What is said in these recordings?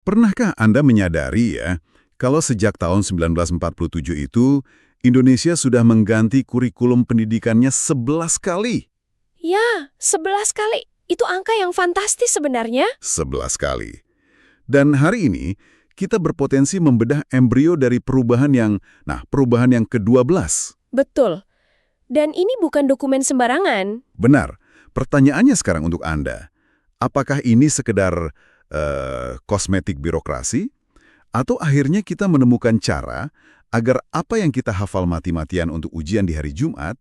Pernahkah Anda menyadari ya, kalau sejak tahun 1947 itu, Indonesia sudah mengganti kurikulum pendidikannya 11 kali? Ya, 11 kali. Itu angka yang fantastis sebenarnya. 11 kali. Dan hari ini, kita berpotensi membedah embrio dari perubahan yang ke-12. Betul. Dan ini bukan dokumen sembarangan. Benar. Pertanyaannya sekarang untuk Anda, apakah ini sekedar kosmetik birokrasi? Atau akhirnya kita menemukan cara agar apa yang kita hafal mati-matian untuk ujian di hari Jumat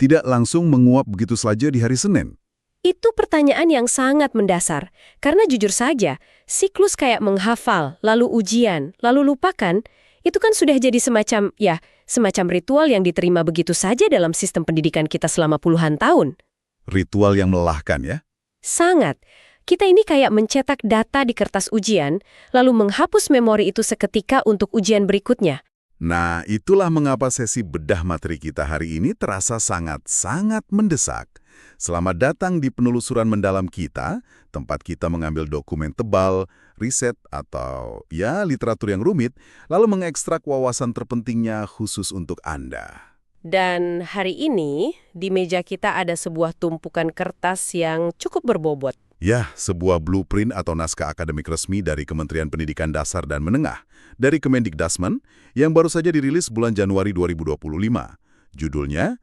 tidak langsung menguap begitu saja di hari Senin? Itu pertanyaan yang sangat mendasar. Karena jujur saja, siklus kayak menghafal, lalu ujian, lalu lupakan, itu kan sudah jadi semacam ritual yang diterima begitu saja dalam sistem pendidikan kita selama puluhan tahun. Ritual yang melelahkan ya? Sangat. Kita ini kayak mencetak data di kertas ujian, lalu menghapus memori itu seketika untuk ujian berikutnya. Nah, itulah mengapa sesi bedah materi kita hari ini terasa sangat-sangat mendesak. Selamat datang di penelusuran mendalam kita, tempat kita mengambil dokumen tebal, riset, atau literatur yang rumit, lalu mengekstrak wawasan terpentingnya khusus untuk Anda. Dan hari ini, di meja kita ada sebuah tumpukan kertas yang cukup berbobot. Ya, sebuah blueprint atau naskah akademik resmi dari Kementerian Pendidikan Dasar dan Menengah, dari Kemendikdasmen, yang baru saja dirilis bulan Januari 2025. Judulnya,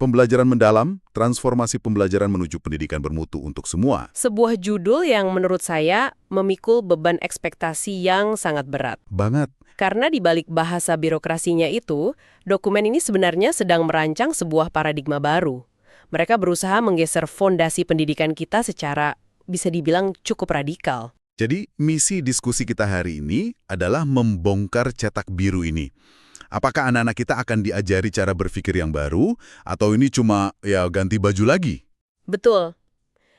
Pembelajaran Mendalam, Transformasi Pembelajaran Menuju Pendidikan Bermutu untuk Semua. Sebuah judul yang menurut saya memikul beban ekspektasi yang sangat berat. Banget. Karena di balik bahasa birokrasinya itu, dokumen ini sebenarnya sedang merancang sebuah paradigma baru. Mereka berusaha menggeser fondasi pendidikan kita secara, bisa dibilang, cukup radikal. Jadi, misi diskusi kita hari ini adalah membongkar cetak biru ini. Apakah anak-anak kita akan diajari cara berpikir yang baru, atau ini cuma ganti baju lagi? Betul.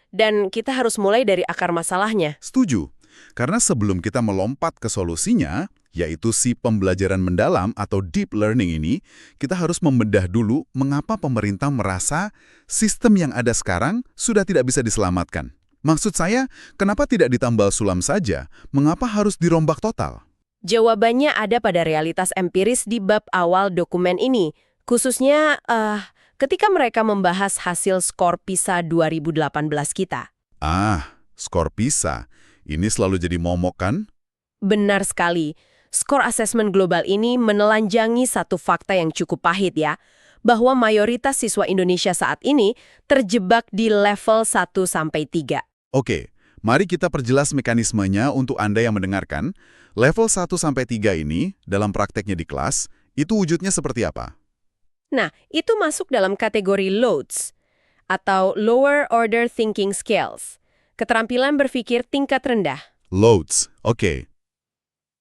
Dan kita harus mulai dari akar masalahnya. Setuju. Karena sebelum kita melompat ke solusinya, yaitu si pembelajaran mendalam atau deep learning ini, kita harus membedah dulu mengapa pemerintah merasa sistem yang ada sekarang sudah tidak bisa diselamatkan. Maksud saya, kenapa tidak ditambal sulam saja? Mengapa harus dirombak total? Jawabannya ada pada realitas empiris di bab awal dokumen ini, khususnya ketika mereka membahas hasil skor PISA 2018 kita. Skor PISA. Ini selalu jadi momok kan? Benar sekali. Skor asesmen global ini menelanjangi satu fakta yang cukup pahit ya, bahwa mayoritas siswa Indonesia saat ini terjebak di level 1-3. Oke, mari kita perjelas mekanismenya untuk Anda yang mendengarkan. Level 1-3 ini, dalam prakteknya di kelas, itu wujudnya seperti apa? Nah, itu masuk dalam kategori LOADS, atau Lower Order Thinking Skills, keterampilan berpikir tingkat rendah. LOADS, oke.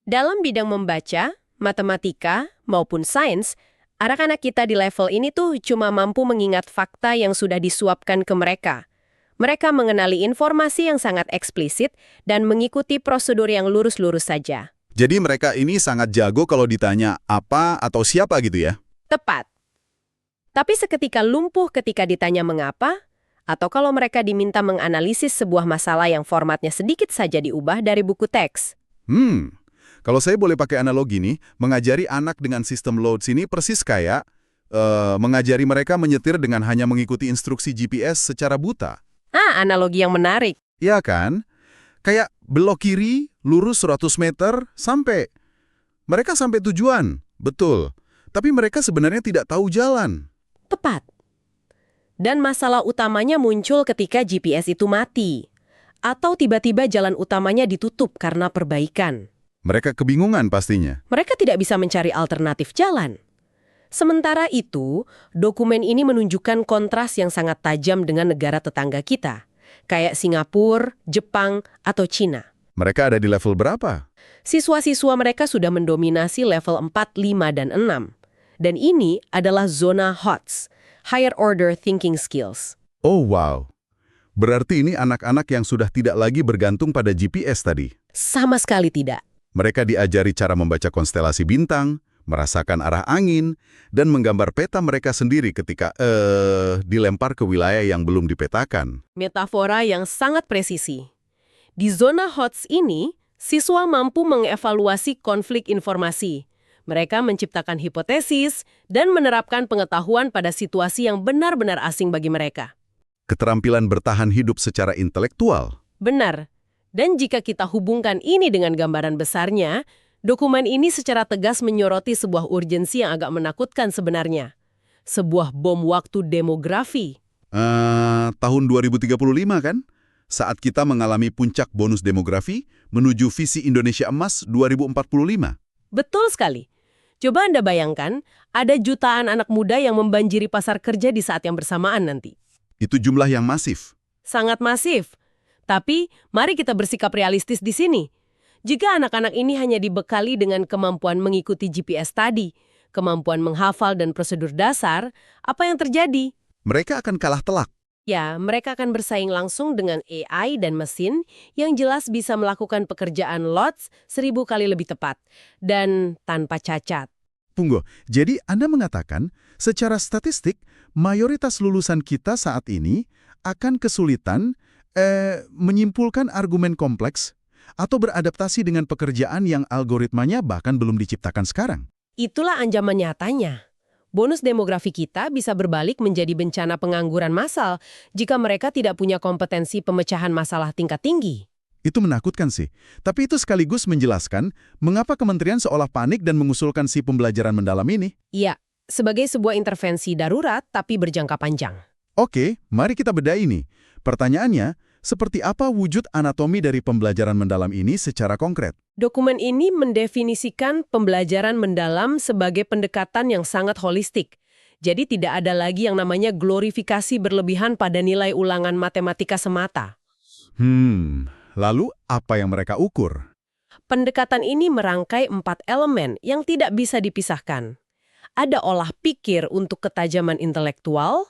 Dalam bidang membaca, matematika, maupun sains, anak-anak kita di level ini tuh cuma mampu mengingat fakta yang sudah disuapkan ke mereka. Mereka mengenali informasi yang sangat eksplisit dan mengikuti prosedur yang lurus-lurus saja. Jadi mereka ini sangat jago kalau ditanya apa atau siapa gitu ya? Tepat. Tapi seketika lumpuh ketika ditanya mengapa, atau kalau mereka diminta menganalisis sebuah masalah yang formatnya sedikit saja diubah dari buku teks. Kalau saya boleh pakai analogi nih, mengajari anak dengan sistem LOADS ini persis kayak mengajari mereka menyetir dengan hanya mengikuti instruksi GPS secara buta. Analogi yang menarik. Iya kan? Kayak belok kiri, lurus 100 meter, mereka sampai tujuan. Betul. Tapi mereka sebenarnya tidak tahu jalan. Tepat. Dan masalah utamanya muncul ketika GPS itu mati. Atau tiba-tiba jalan utamanya ditutup karena perbaikan. Mereka kebingungan pastinya. Mereka tidak bisa mencari alternatif jalan. Sementara itu, dokumen ini menunjukkan kontras yang sangat tajam dengan negara tetangga kita, kayak Singapura, Jepang, atau Cina. Mereka ada di level berapa? Siswa-siswa mereka sudah mendominasi level 4, 5, dan 6. Dan ini adalah zona HOTS, Higher Order Thinking Skills. Oh wow. Berarti ini anak-anak yang sudah tidak lagi bergantung pada GPS tadi? Sama sekali tidak. Mereka diajari cara membaca konstelasi bintang, merasakan arah angin, dan menggambar peta mereka sendiri ketika dilempar ke wilayah yang belum dipetakan. Metafora yang sangat presisi. Di zona HOTS ini, Siswa mampu mengevaluasi konflik informasi. Mereka menciptakan hipotesis dan menerapkan pengetahuan pada situasi yang benar-benar asing bagi mereka. Keterampilan bertahan hidup secara intelektual. Benar. Dan jika kita hubungkan ini dengan gambaran besarnya, dokumen ini secara tegas menyoroti sebuah urgensi yang agak menakutkan sebenarnya. Sebuah bom waktu demografi. Tahun 2035 kan? Saat kita mengalami puncak bonus demografi menuju visi Indonesia Emas 2045. Betul sekali. Coba Anda bayangkan, ada jutaan anak muda yang membanjiri pasar kerja di saat yang bersamaan nanti. Itu jumlah yang masif. Sangat masif. Tapi, mari kita bersikap realistis di sini. Jika anak-anak ini hanya dibekali dengan kemampuan mengikuti GPS tadi, kemampuan menghafal dan prosedur dasar, apa yang terjadi? Mereka akan kalah telak. Ya, mereka akan bersaing langsung dengan AI dan mesin yang jelas bisa melakukan pekerjaan lots 1000 kali lebih tepat dan tanpa cacat. Punggo, jadi Anda mengatakan secara statistik mayoritas lulusan kita saat ini akan kesulitan menyimpulkan argumen kompleks atau beradaptasi dengan pekerjaan yang algoritmanya bahkan belum diciptakan sekarang. Itulah ancaman nyatanya. Bonus demografi kita bisa berbalik menjadi bencana pengangguran massal jika mereka tidak punya kompetensi pemecahan masalah tingkat tinggi. Itu menakutkan sih. Tapi itu sekaligus menjelaskan mengapa kementerian seolah panik dan mengusulkan si pembelajaran mendalam ini. Iya, sebagai sebuah intervensi darurat tapi berjangka panjang. Oke, mari kita bedah ini. Pertanyaannya, seperti apa wujud anatomi dari pembelajaran mendalam ini secara konkret? Dokumen ini mendefinisikan pembelajaran mendalam sebagai pendekatan yang sangat holistik. Jadi tidak ada lagi yang namanya glorifikasi berlebihan pada nilai ulangan matematika semata. Lalu apa yang mereka ukur? Pendekatan ini merangkai 4 elemen yang tidak bisa dipisahkan. Ada olah pikir untuk ketajaman intelektual,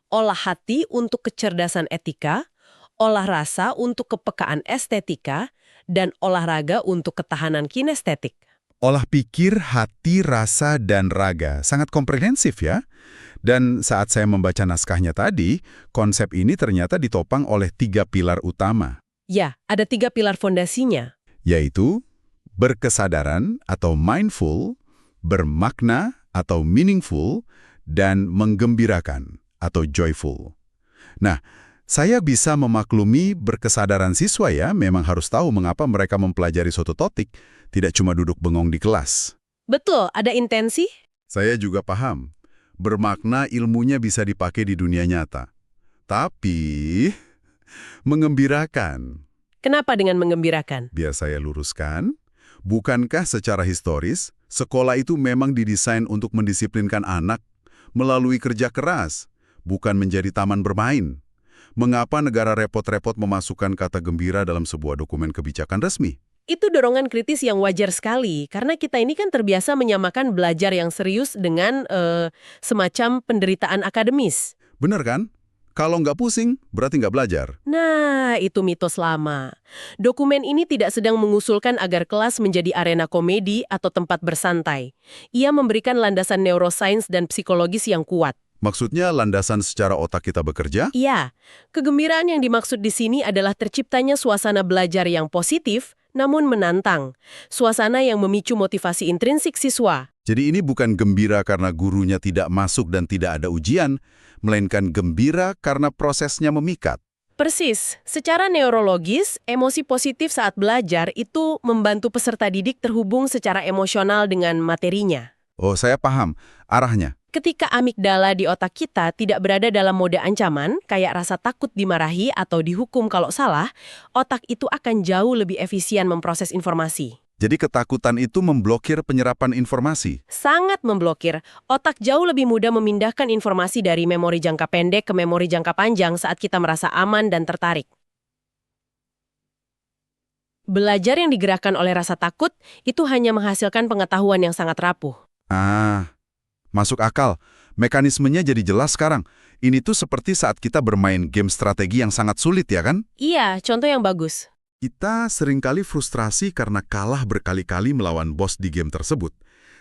olah hati untuk kecerdasan etika, olah rasa untuk kepekaan estetika, dan olahraga untuk ketahanan kinestetik. Olah pikir, hati, rasa, dan raga. Sangat komprehensif ya. Dan saat saya membaca naskahnya tadi, konsep ini ternyata ditopang oleh 3 pilar utama. Ya, ada 3 pilar fondasinya. Yaitu berkesadaran atau mindful, bermakna atau meaningful, dan menggembirakan atau joyful. Nah, saya bisa memaklumi berkesadaran siswa ya, memang harus tahu mengapa mereka mempelajari suatu topik, tidak cuma duduk bengong di kelas. Betul, ada intensi? Saya juga paham, bermakna ilmunya bisa dipakai di dunia nyata. Tapi, mengembirakan. Kenapa dengan mengembirakan? Biar saya luruskan, bukankah secara historis, sekolah itu memang didesain untuk mendisiplinkan anak melalui kerja keras, bukan menjadi taman bermain? Mengapa negara repot-repot memasukkan kata gembira dalam sebuah dokumen kebijakan resmi? Itu dorongan kritis yang wajar sekali, karena kita ini kan terbiasa menyamakan belajar yang serius dengan semacam penderitaan akademis. Bener kan? Kalau nggak pusing, berarti nggak belajar. Nah, itu mitos lama. Dokumen ini tidak sedang mengusulkan agar kelas menjadi arena komedi atau tempat bersantai. Ia memberikan landasan neurosains dan psikologis yang kuat. Maksudnya landasan secara otak kita bekerja? Iya, kegembiraan yang dimaksud di sini adalah terciptanya suasana belajar yang positif, namun menantang. Suasana yang memicu motivasi intrinsik siswa. Jadi ini bukan gembira karena gurunya tidak masuk dan tidak ada ujian, melainkan gembira karena prosesnya memikat. Persis, secara neurologis, emosi positif saat belajar itu membantu peserta didik terhubung secara emosional dengan materinya. Oh, saya paham arahnya. Ketika amigdala di otak kita tidak berada dalam mode ancaman, kayak rasa takut dimarahi atau dihukum kalau salah, otak itu akan jauh lebih efisien memproses informasi. Jadi ketakutan itu memblokir penyerapan informasi? Sangat memblokir. Otak jauh lebih mudah memindahkan informasi dari memori jangka pendek ke memori jangka panjang saat kita merasa aman dan tertarik. Belajar yang digerakkan oleh rasa takut itu hanya menghasilkan pengetahuan yang sangat rapuh. Masuk akal. Mekanismenya jadi jelas sekarang. Ini tuh seperti saat kita bermain game strategi yang sangat sulit ya kan? Iya, contoh yang bagus. Kita seringkali frustrasi karena kalah berkali-kali melawan bos di game tersebut.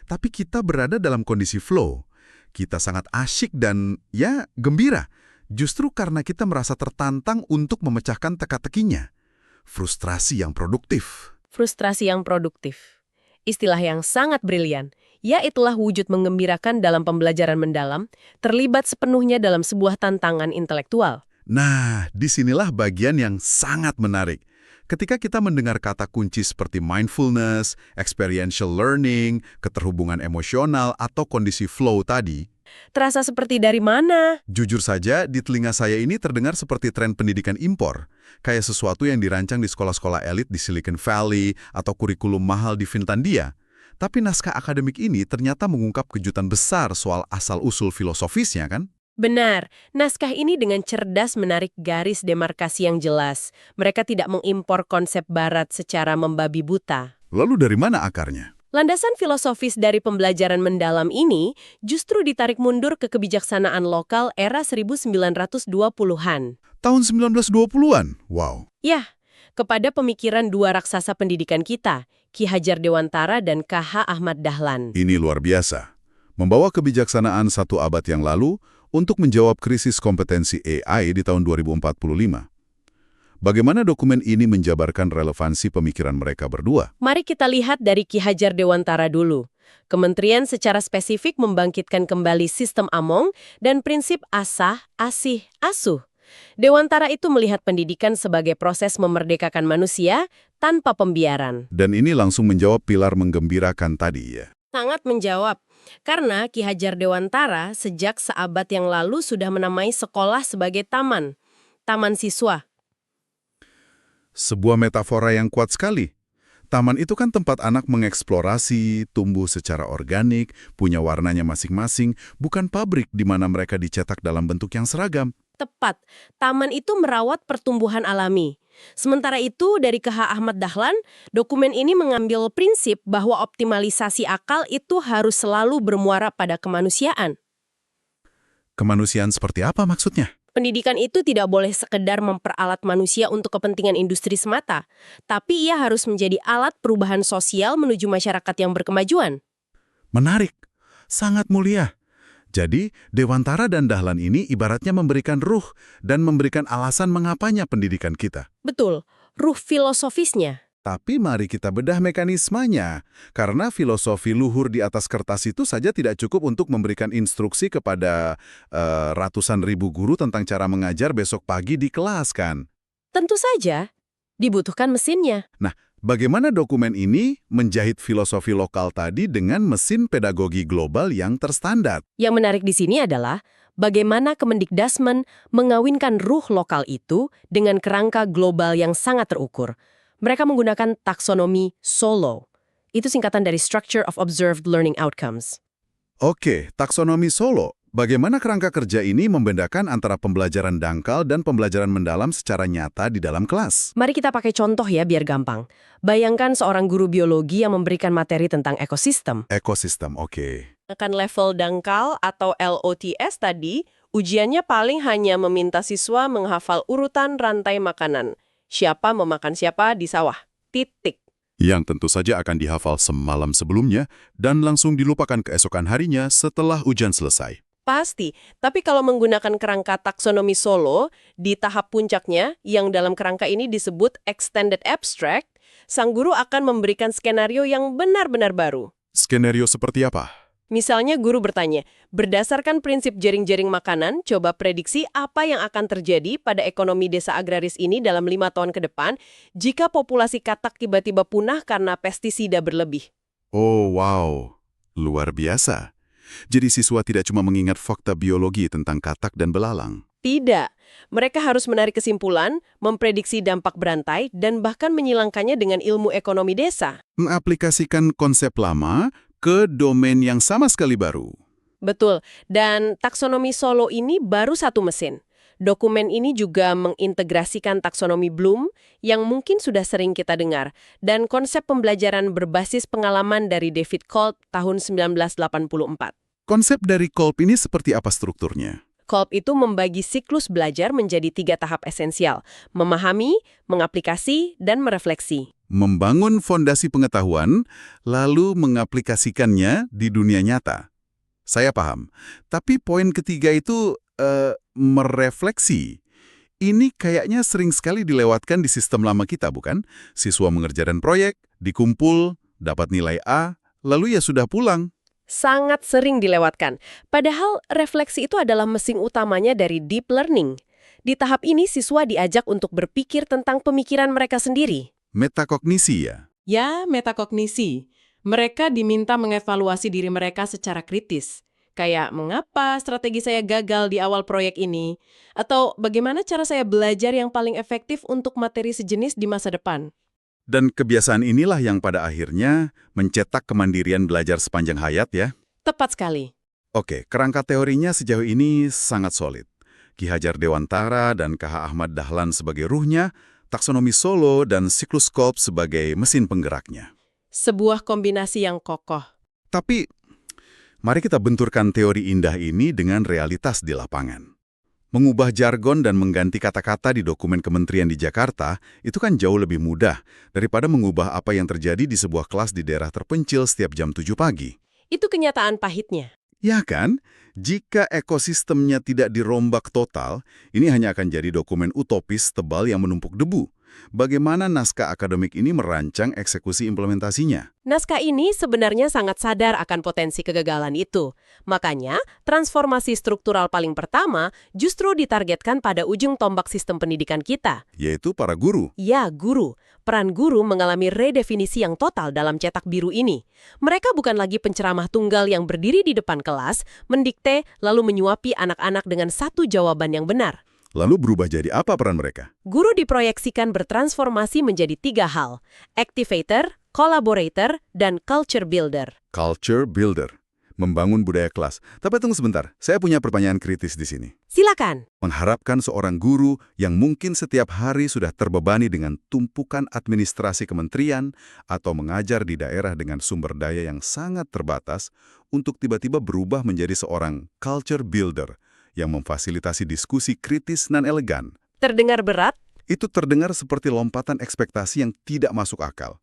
Tapi kita berada dalam kondisi flow. Kita sangat asyik dan ya gembira. Justru karena kita merasa tertantang untuk memecahkan teka-tekinya. Frustrasi yang produktif. Frustrasi yang produktif. Istilah yang sangat brilian. Ya, itulah wujud menggembirakan dalam pembelajaran mendalam, terlibat sepenuhnya dalam sebuah tantangan intelektual. Nah, disinilah bagian yang sangat menarik. Ketika kita mendengar kata kunci seperti mindfulness, experiential learning, keterhubungan emosional, atau kondisi flow tadi, Terasa seperti dari mana? jujur saja, di telinga saya ini terdengar seperti tren pendidikan impor. Kayak sesuatu yang dirancang di sekolah-sekolah elit di Silicon Valley atau kurikulum mahal di Finlandia. Tapi naskah akademik ini ternyata mengungkap kejutan besar soal asal-usul filosofisnya, kan? Benar, naskah ini dengan cerdas menarik garis demarkasi yang jelas. Mereka tidak mengimpor konsep barat secara membabi buta. Lalu dari mana akarnya? Landasan filosofis dari pembelajaran mendalam ini justru ditarik mundur ke kebijaksanaan lokal era 1920-an. Tahun 1920-an? Wow. Yah, kepada pemikiran dua raksasa pendidikan kita, Ki Hajar Dewantara dan KH Ahmad Dahlan. Ini luar biasa. Membawa kebijaksanaan satu abad yang lalu untuk menjawab krisis kompetensi AI di tahun 2045. Bagaimana dokumen ini menjabarkan relevansi pemikiran mereka berdua? Mari kita lihat dari Ki Hajar Dewantara dulu. Kementerian secara spesifik membangkitkan kembali sistem Among dan prinsip asah, asih, asuh. Dewantara itu melihat pendidikan sebagai proses memerdekakan manusia tanpa pembiaran. Dan ini langsung menjawab pilar menggembirakan tadi ya. Sangat menjawab, karena Ki Hajar Dewantara sejak seabad yang lalu sudah menamai sekolah sebagai taman siswa. Sebuah metafora yang kuat sekali. Taman itu kan tempat anak mengeksplorasi, tumbuh secara organik, punya warnanya masing-masing, bukan pabrik di mana mereka dicetak dalam bentuk yang seragam. Tepat, taman itu merawat pertumbuhan alami. Sementara itu, dari KH Ahmad Dahlan, dokumen ini mengambil prinsip bahwa optimalisasi akal itu harus selalu bermuara pada kemanusiaan. Kemanusiaan seperti apa maksudnya? Pendidikan itu tidak boleh sekedar memperalat manusia untuk kepentingan industri semata, tapi ia harus menjadi alat perubahan sosial menuju masyarakat yang berkemajuan. Menarik, sangat mulia. Jadi, Dewantara dan Dahlan ini ibaratnya memberikan ruh dan memberikan alasan mengapanya pendidikan kita. Betul, ruh filosofisnya. Tapi mari kita bedah mekanismenya, karena filosofi luhur di atas kertas itu saja tidak cukup untuk memberikan instruksi kepada ratusan ribu guru tentang cara mengajar besok pagi di kelas, kan? Tentu saja, dibutuhkan mesinnya. Nah, bagaimana dokumen ini menjahit filosofi lokal tadi dengan mesin pedagogi global yang terstandar? Yang menarik di sini adalah bagaimana Kemendikdasmen mengawinkan ruh lokal itu dengan kerangka global yang sangat terukur. Mereka menggunakan taksonomi Solo. Itu singkatan dari Structure of Observed Learning Outcomes. Oke, taksonomi Solo. Bagaimana kerangka kerja ini membedakan antara pembelajaran dangkal dan pembelajaran mendalam secara nyata di dalam kelas? Mari kita pakai contoh ya biar gampang. Bayangkan seorang guru biologi yang memberikan materi tentang ekosistem. Ekosistem, oke. Akan level dangkal atau LOTS tadi, ujiannya paling hanya meminta siswa menghafal urutan rantai makanan. Siapa memakan siapa di sawah. Titik. Yang tentu saja akan dihafal semalam sebelumnya dan langsung dilupakan keesokan harinya setelah ujian selesai. Pasti, tapi kalau menggunakan kerangka taksonomi Solo, di tahap puncaknya, yang dalam kerangka ini disebut extended abstract, sang guru akan memberikan skenario yang benar-benar baru. Skenario seperti apa? Misalnya guru bertanya, berdasarkan prinsip jaring-jaring makanan, coba prediksi apa yang akan terjadi pada ekonomi desa agraris ini dalam 5 tahun ke depan jika populasi katak tiba-tiba punah karena pestisida berlebih. Oh, wow. Luar biasa. Jadi siswa tidak cuma mengingat fakta biologi tentang katak dan belalang. Tidak. Mereka harus menarik kesimpulan, memprediksi dampak berantai, dan bahkan menyilangkannya dengan ilmu ekonomi desa. Mengaplikasikan konsep lama ke domain yang sama sekali baru. Betul. Dan taksonomi Solo ini baru satu mesin. Dokumen ini juga mengintegrasikan taksonomi Bloom yang mungkin sudah sering kita dengar dan konsep pembelajaran berbasis pengalaman dari David Kolb tahun 1984. Konsep dari Kolb ini seperti apa strukturnya? Kolb itu membagi siklus belajar menjadi 3 tahap esensial, memahami, mengaplikasi, dan merefleksi. Membangun fondasi pengetahuan, lalu mengaplikasikannya di dunia nyata. Saya paham. Tapi poin ketiga itu merefleksi. Ini kayaknya sering sekali dilewatkan di sistem lama kita, bukan? Siswa mengerjakan proyek, dikumpul, dapat nilai A, lalu ya sudah pulang. Sangat sering dilewatkan. Padahal refleksi itu adalah mesin utamanya dari deep learning. Di tahap ini siswa diajak untuk berpikir tentang pemikiran mereka sendiri. Metakognisi ya? Ya, metakognisi. Mereka diminta mengevaluasi diri mereka secara kritis. Kayak, mengapa strategi saya gagal di awal proyek ini? Atau bagaimana cara saya belajar yang paling efektif untuk materi sejenis di masa depan? Dan kebiasaan inilah yang pada akhirnya mencetak kemandirian belajar sepanjang hayat ya. Tepat sekali. Oke, kerangka teorinya sejauh ini sangat solid. Ki Hajar Dewantara dan KH Ahmad Dahlan sebagai ruhnya, taksonomi Solo dan siklus Kolb sebagai mesin penggeraknya. Sebuah kombinasi yang kokoh. Tapi, mari kita benturkan teori indah ini dengan realitas di lapangan. Mengubah jargon dan mengganti kata-kata di dokumen kementerian di Jakarta itu kan jauh lebih mudah daripada mengubah apa yang terjadi di sebuah kelas di daerah terpencil setiap jam 7 pagi. Itu kenyataan pahitnya. Ya kan? Jika ekosistemnya tidak dirombak total, ini hanya akan jadi dokumen utopis tebal yang menumpuk debu. Bagaimana naskah akademik ini merancang eksekusi implementasinya? Naskah ini sebenarnya sangat sadar akan potensi kegagalan itu. Makanya, transformasi struktural paling pertama justru ditargetkan pada ujung tombak sistem pendidikan kita. Yaitu para guru. Ya, guru. Peran guru mengalami redefinisi yang total dalam cetak biru ini. Mereka bukan lagi penceramah tunggal yang berdiri di depan kelas, mendikte, lalu menyuapi anak-anak dengan satu jawaban yang benar. Lalu berubah jadi apa peran mereka? Guru diproyeksikan bertransformasi menjadi 3 hal: activator, collaborator, dan culture builder. Culture builder. Membangun budaya kelas. Tapi tunggu sebentar, saya punya pertanyaan kritis di sini. Silakan. Mengharapkan seorang guru yang mungkin setiap hari sudah terbebani dengan tumpukan administrasi kementerian atau mengajar di daerah dengan sumber daya yang sangat terbatas untuk tiba-tiba berubah menjadi seorang culture builder yang memfasilitasi diskusi kritis dan elegan. Terdengar berat? Itu terdengar seperti lompatan ekspektasi yang tidak masuk akal,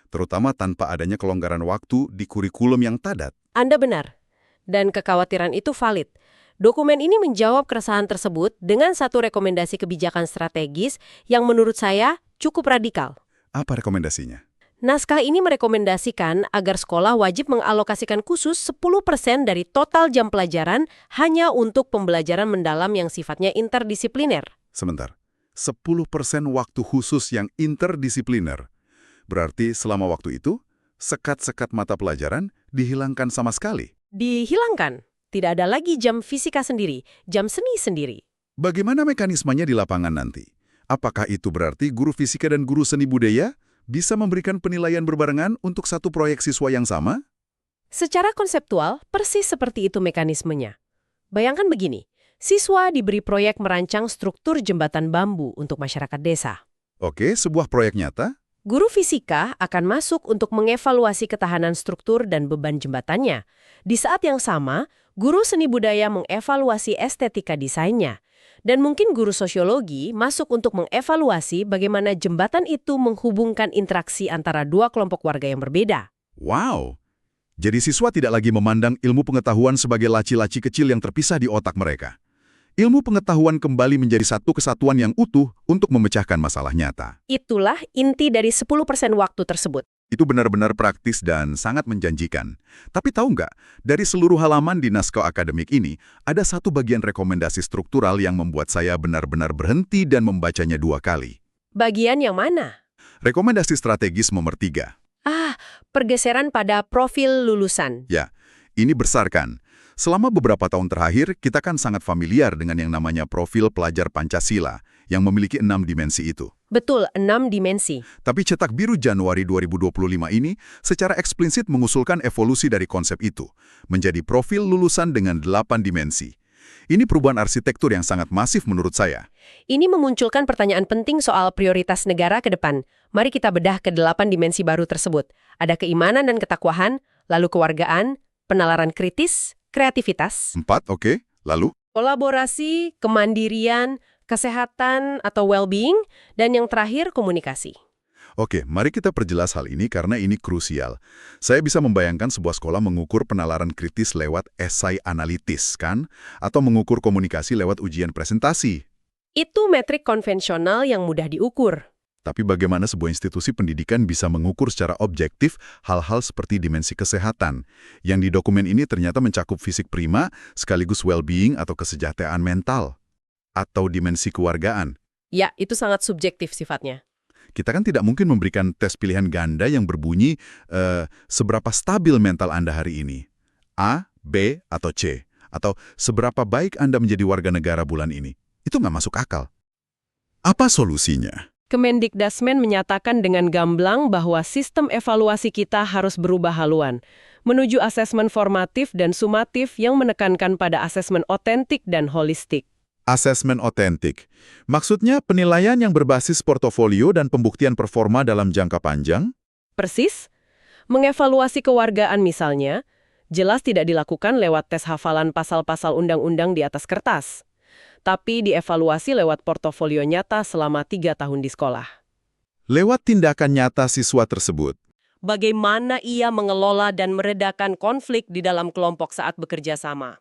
terutama tanpa adanya kelonggaran waktu di kurikulum yang padat. Anda benar. Dan kekhawatiran itu valid. Dokumen ini menjawab keresahan tersebut dengan satu rekomendasi kebijakan strategis yang menurut saya cukup radikal. Apa rekomendasinya? Naskah ini merekomendasikan agar sekolah wajib mengalokasikan khusus 10% dari total jam pelajaran hanya untuk pembelajaran mendalam yang sifatnya interdisipliner. Sebentar, 10% waktu khusus yang interdisipliner. Berarti selama waktu itu, sekat-sekat mata pelajaran dihilangkan sama sekali. Dihilangkan. Tidak ada lagi jam fisika sendiri, jam seni sendiri. Bagaimana mekanismenya di lapangan nanti? Apakah itu berarti guru fisika dan guru seni budaya bisa memberikan penilaian berbarengan untuk satu proyek siswa yang sama? Secara konseptual, persis seperti itu mekanismenya. Bayangkan begini, siswa diberi proyek merancang struktur jembatan bambu untuk masyarakat desa. Oke, sebuah proyek nyata. Guru fisika akan masuk untuk mengevaluasi ketahanan struktur dan beban jembatannya. Di saat yang sama, guru seni budaya mengevaluasi estetika desainnya. Dan mungkin guru sosiologi masuk untuk mengevaluasi bagaimana jembatan itu menghubungkan interaksi antara dua kelompok warga yang berbeda. Wow! Jadi siswa tidak lagi memandang ilmu pengetahuan sebagai laci-laci kecil yang terpisah di otak mereka. Ilmu pengetahuan kembali menjadi satu kesatuan yang utuh untuk memecahkan masalah nyata. Itulah inti dari 10% waktu tersebut. Itu benar-benar praktis dan sangat menjanjikan. Tapi tahu nggak, dari seluruh halaman di naskah akademik ini, ada satu bagian rekomendasi struktural yang membuat saya benar-benar berhenti dan membacanya 2 kali. Bagian yang mana? Rekomendasi strategis nomor 3. Pergeseran pada profil lulusan. Ya, ini besarkan. Selama beberapa tahun terakhir, kita kan sangat familiar dengan yang namanya profil pelajar Pancasila, yang memiliki 6 dimensi itu. Betul, 6 dimensi. Tapi Cetak Biru Januari 2025 ini secara eksplisit mengusulkan evolusi dari konsep itu, menjadi profil lulusan dengan 8 dimensi. Ini perubahan arsitektur yang sangat masif menurut saya. Ini memunculkan pertanyaan penting soal prioritas negara ke depan. Mari kita bedah ke 8 dimensi baru tersebut. Ada keimanan dan ketakwaan, lalu kewargaan, penalaran kritis, kreativitas, 4, oke. Lalu? kolaborasi, kemandirian, kesehatan atau well-being, dan yang terakhir komunikasi. Oke, mari kita perjelas hal ini karena ini krusial. Saya bisa membayangkan sebuah sekolah mengukur penalaran kritis lewat esai analitis, kan? Atau mengukur komunikasi lewat ujian presentasi. Itu metrik konvensional yang mudah diukur. Tapi bagaimana sebuah institusi pendidikan bisa mengukur secara objektif hal-hal seperti dimensi kesehatan, yang di dokumen ini ternyata mencakup fisik prima, sekaligus well-being atau kesejahteraan mental, atau dimensi keluargaan. Ya, itu sangat subjektif sifatnya. Kita kan tidak mungkin memberikan tes pilihan ganda yang berbunyi, seberapa stabil mental Anda hari ini? A, B, atau C? Atau seberapa baik Anda menjadi warga negara bulan ini? Itu nggak masuk akal. Apa solusinya? Kemendikdasmen menyatakan dengan gamblang bahwa sistem evaluasi kita harus berubah haluan, menuju asesmen formatif dan sumatif yang menekankan pada asesmen otentik dan holistik. Asesmen otentik. Maksudnya penilaian yang berbasis portofolio dan pembuktian performa dalam jangka panjang? Persis, mengevaluasi kewargaan misalnya, jelas tidak dilakukan lewat tes hafalan pasal-pasal undang-undang di atas kertas, tapi dievaluasi lewat portofolio nyata selama 3 tahun di sekolah. Lewat tindakan nyata siswa tersebut. Bagaimana ia mengelola dan meredakan konflik di dalam kelompok saat bekerja sama.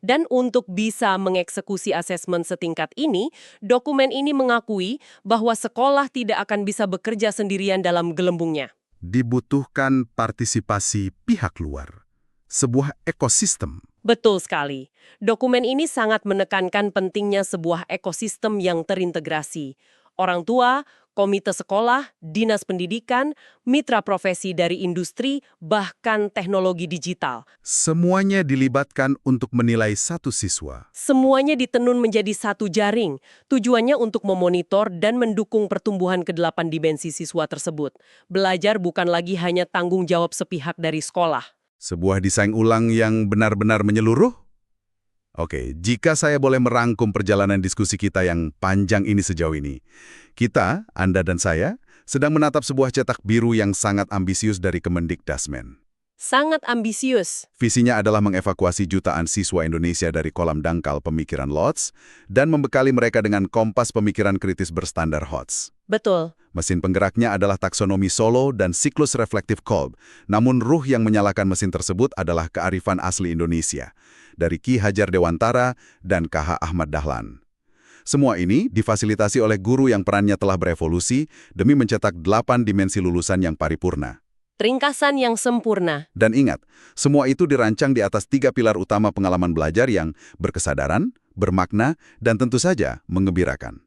Dan untuk bisa mengeksekusi asesmen setingkat ini, dokumen ini mengakui bahwa sekolah tidak akan bisa bekerja sendirian dalam gelembungnya. Dibutuhkan partisipasi pihak luar. Sebuah ekosistem. Betul sekali. Dokumen ini sangat menekankan pentingnya sebuah ekosistem yang terintegrasi. Orang tua, komite sekolah, dinas pendidikan, mitra profesi dari industri, bahkan teknologi digital. Semuanya dilibatkan untuk menilai satu siswa. Semuanya ditenun menjadi satu jaring, tujuannya untuk memonitor dan mendukung pertumbuhan ke-8 dimensi siswa tersebut. Belajar bukan lagi hanya tanggung jawab sepihak dari sekolah. Sebuah desain ulang yang benar-benar menyeluruh? Oke, jika saya boleh merangkum perjalanan diskusi kita yang panjang ini sejauh ini. Kita, Anda dan saya, sedang menatap sebuah cetak biru yang sangat ambisius dari Kemendikdasmen. Sangat ambisius. Visinya adalah mengevakuasi jutaan siswa Indonesia dari kolam dangkal pemikiran LOTS dan membekali mereka dengan kompas pemikiran kritis berstandar HOTS. Betul. Mesin penggeraknya adalah taksonomi Solo dan siklus reflektif Kolb. Namun ruh yang menyalakan mesin tersebut adalah kearifan asli Indonesia, dari Ki Hajar Dewantara dan KH Ahmad Dahlan. Semua ini difasilitasi oleh guru yang perannya telah berevolusi demi mencetak 8 dimensi lulusan yang paripurna. Ringkasan yang sempurna. Dan ingat, semua itu dirancang di atas 3 pilar utama pengalaman belajar yang berkesadaran, bermakna, dan tentu saja menggembirakan.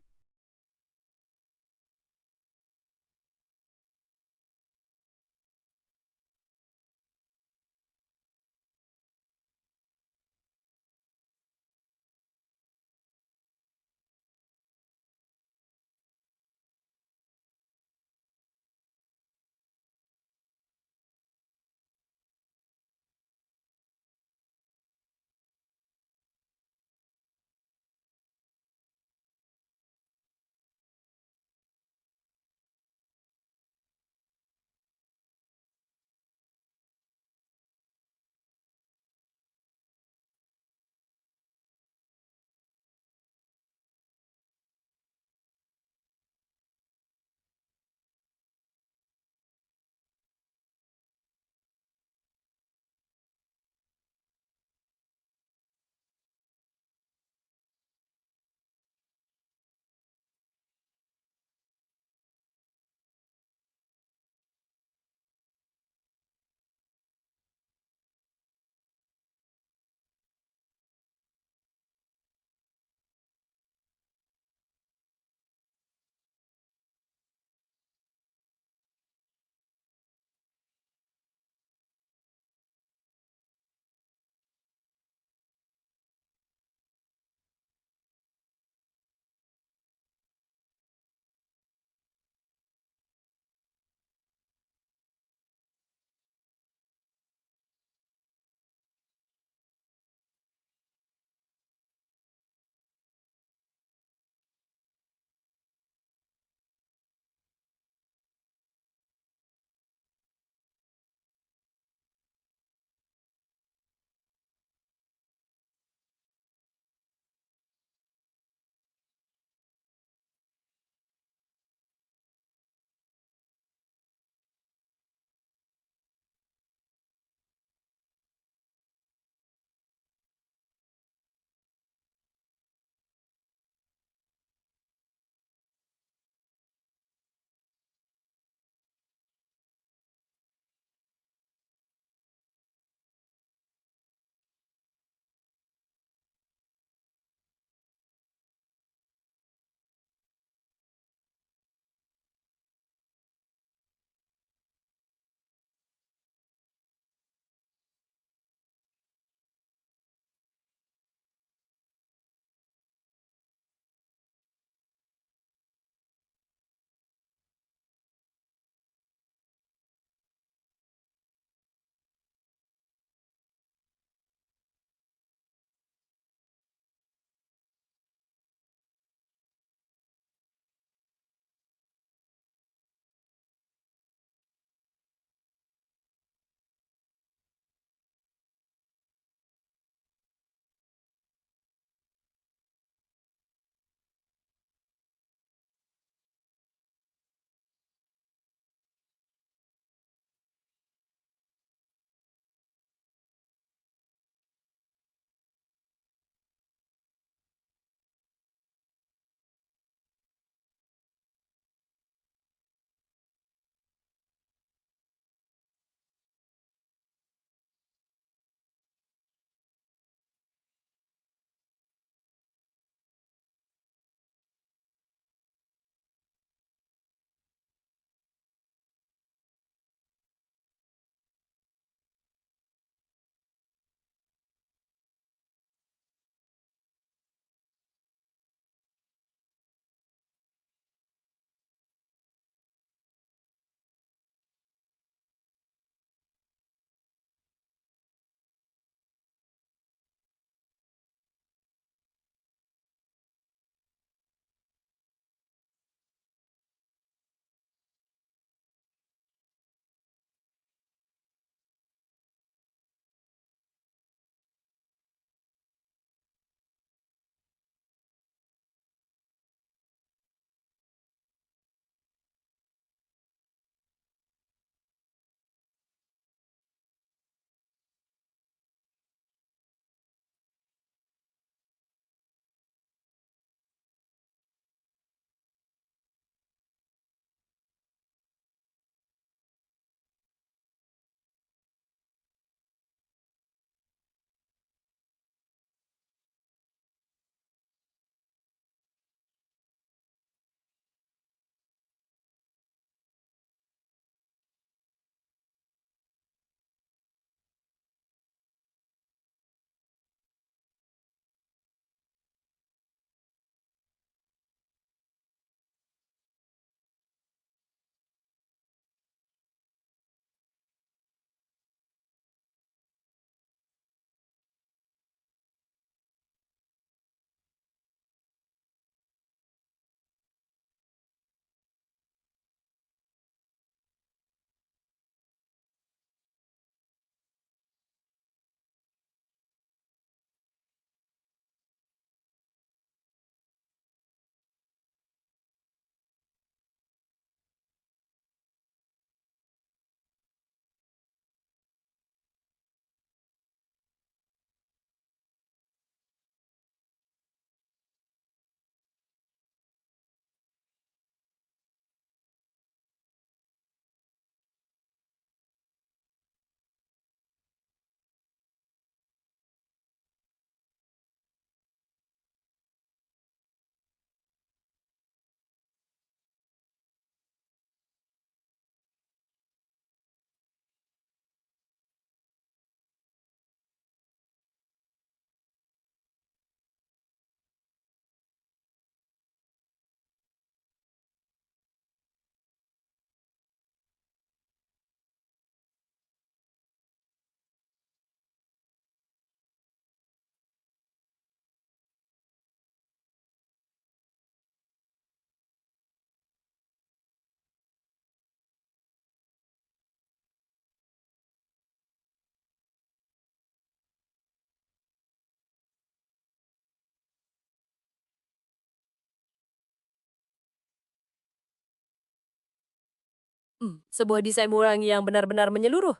Sebuah desain ulang yang benar-benar menyeluruh.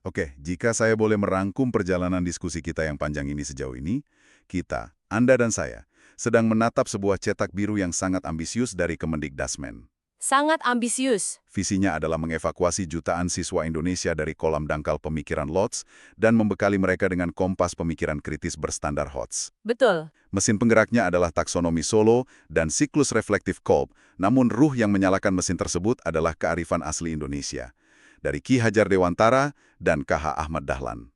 Oke, jika saya boleh merangkum perjalanan diskusi kita yang panjang ini sejauh ini, kita, Anda dan saya, sedang menatap sebuah cetak biru yang sangat ambisius dari Kemendikbudrismen. Sangat ambisius. Visinya adalah mengevakuasi jutaan siswa Indonesia dari kolam dangkal pemikiran LOTS dan membekali mereka dengan kompas pemikiran kritis berstandar HOTS. Betul. Mesin penggeraknya adalah taksonomi Solo dan siklus reflektif Kolb, namun ruh yang menyalakan mesin tersebut adalah kearifan asli Indonesia, dari Ki Hajar Dewantara dan KH Ahmad Dahlan.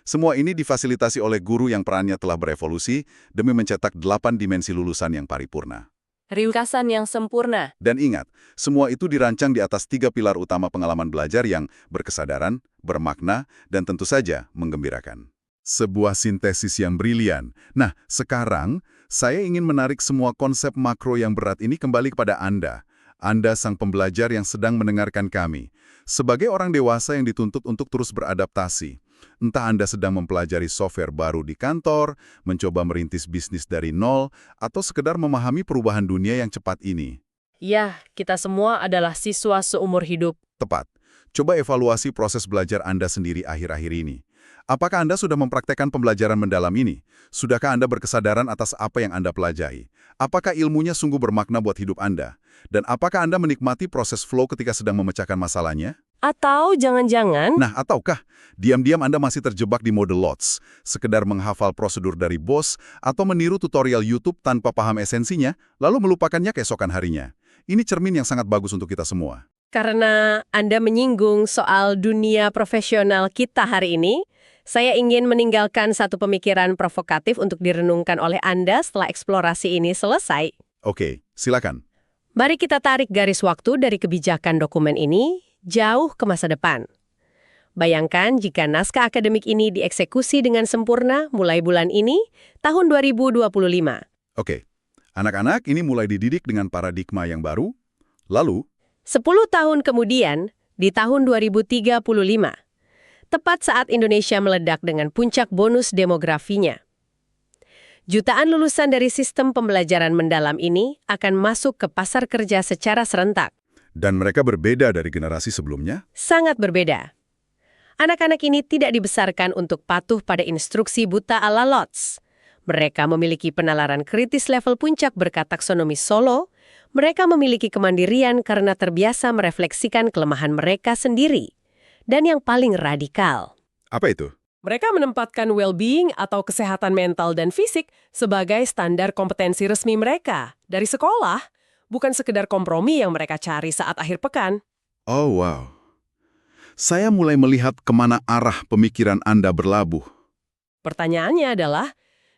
Semua ini difasilitasi oleh guru yang perannya telah berevolusi demi mencetak 8 dimensi lulusan yang paripurna. Ringkasan yang sempurna. Dan ingat, semua itu dirancang di atas 3 pilar utama pengalaman belajar yang berkesadaran, bermakna, dan tentu saja menggembirakan. Sebuah sintesis yang brilian. Nah, sekarang saya ingin menarik semua konsep makro yang berat ini kembali kepada Anda. Anda sang pembelajar yang sedang mendengarkan kami. Sebagai orang dewasa yang dituntut untuk terus beradaptasi. Entah Anda sedang mempelajari software baru di kantor, mencoba merintis bisnis dari nol, atau sekedar memahami perubahan dunia yang cepat ini. Ya, kita semua adalah siswa seumur hidup. Tepat. Coba evaluasi proses belajar Anda sendiri akhir-akhir ini. Apakah Anda sudah mempraktekkan pembelajaran mendalam ini? Sudahkah Anda berkesadaran atas apa yang Anda pelajari? Apakah ilmunya sungguh bermakna buat hidup Anda? Dan apakah Anda menikmati proses flow ketika sedang memecahkan masalahnya? Atau jangan-jangan... Nah, ataukah diam-diam Anda masih terjebak di mode LOTS, sekedar menghafal prosedur dari bos, atau meniru tutorial YouTube tanpa paham esensinya, lalu melupakannya keesokan harinya? Ini cermin yang sangat bagus untuk kita semua. Karena Anda menyinggung soal dunia profesional kita hari ini, saya ingin meninggalkan satu pemikiran provokatif untuk direnungkan oleh Anda setelah eksplorasi ini selesai. Oke, silakan. Mari kita tarik garis waktu dari kebijakan dokumen ini jauh ke masa depan. Bayangkan jika naskah akademik ini dieksekusi dengan sempurna mulai bulan ini, tahun 2025. Oke, anak-anak ini mulai dididik dengan paradigma yang baru, lalu 10 tahun kemudian, di tahun 2035, tepat saat Indonesia meledak dengan puncak bonus demografinya. Jutaan lulusan dari sistem pembelajaran mendalam ini akan masuk ke pasar kerja secara serentak. dan mereka berbeda dari generasi sebelumnya? Sangat berbeda. Anak-anak ini tidak dibesarkan untuk patuh pada instruksi buta ala LOTS. Mereka memiliki penalaran kritis level puncak berkat taksonomi Solo. Mereka memiliki kemandirian karena terbiasa merefleksikan kelemahan mereka sendiri. Dan yang paling radikal, Apa itu? Mereka menempatkan well-being atau kesehatan mental dan fisik sebagai standar kompetensi resmi mereka dari sekolah, bukan sekedar kompromi yang mereka cari saat akhir pekan. Oh, wow. Saya mulai melihat kemana arah pemikiran Anda berlabuh. Pertanyaannya adalah,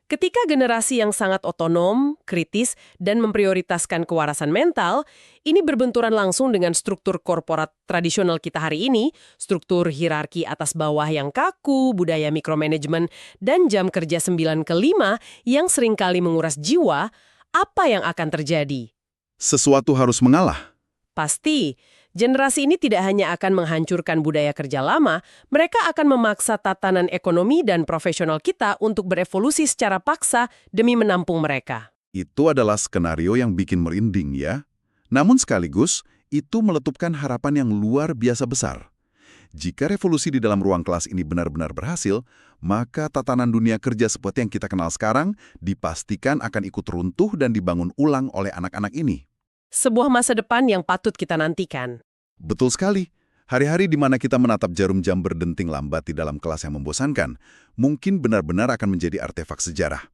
ketika generasi yang sangat otonom, kritis, dan memprioritaskan kewarasan mental, ini berbenturan langsung dengan struktur korporat tradisional kita hari ini, struktur hierarki atas bawah yang kaku, budaya mikromanajemen, dan jam kerja 9 ke 5 yang seringkali menguras jiwa, apa yang akan terjadi? Sesuatu harus mengalah. Pasti, generasi ini tidak hanya akan menghancurkan budaya kerja lama, mereka akan memaksa tatanan ekonomi dan profesional kita untuk berevolusi secara paksa demi menampung mereka. Itu adalah skenario yang bikin merinding ya. Namun sekaligus, itu meletupkan harapan yang luar biasa besar. Jika revolusi di dalam ruang kelas ini benar-benar berhasil, maka tatanan dunia kerja seperti yang kita kenal sekarang dipastikan akan ikut runtuh dan dibangun ulang oleh anak-anak ini. Sebuah masa depan yang patut kita nantikan. Betul sekali. Hari-hari di mana kita menatap jarum jam berdenting lambat di dalam kelas yang membosankan, mungkin benar-benar akan menjadi artefak sejarah.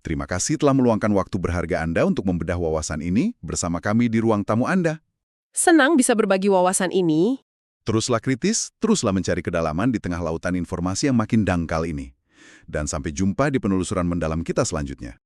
Terima kasih telah meluangkan waktu berharga Anda untuk membedah wawasan ini bersama kami di ruang tamu Anda. Senang bisa berbagi wawasan ini. Teruslah kritis, teruslah mencari kedalaman di tengah lautan informasi yang makin dangkal ini. Dan sampai jumpa di penelusuran mendalam kita selanjutnya.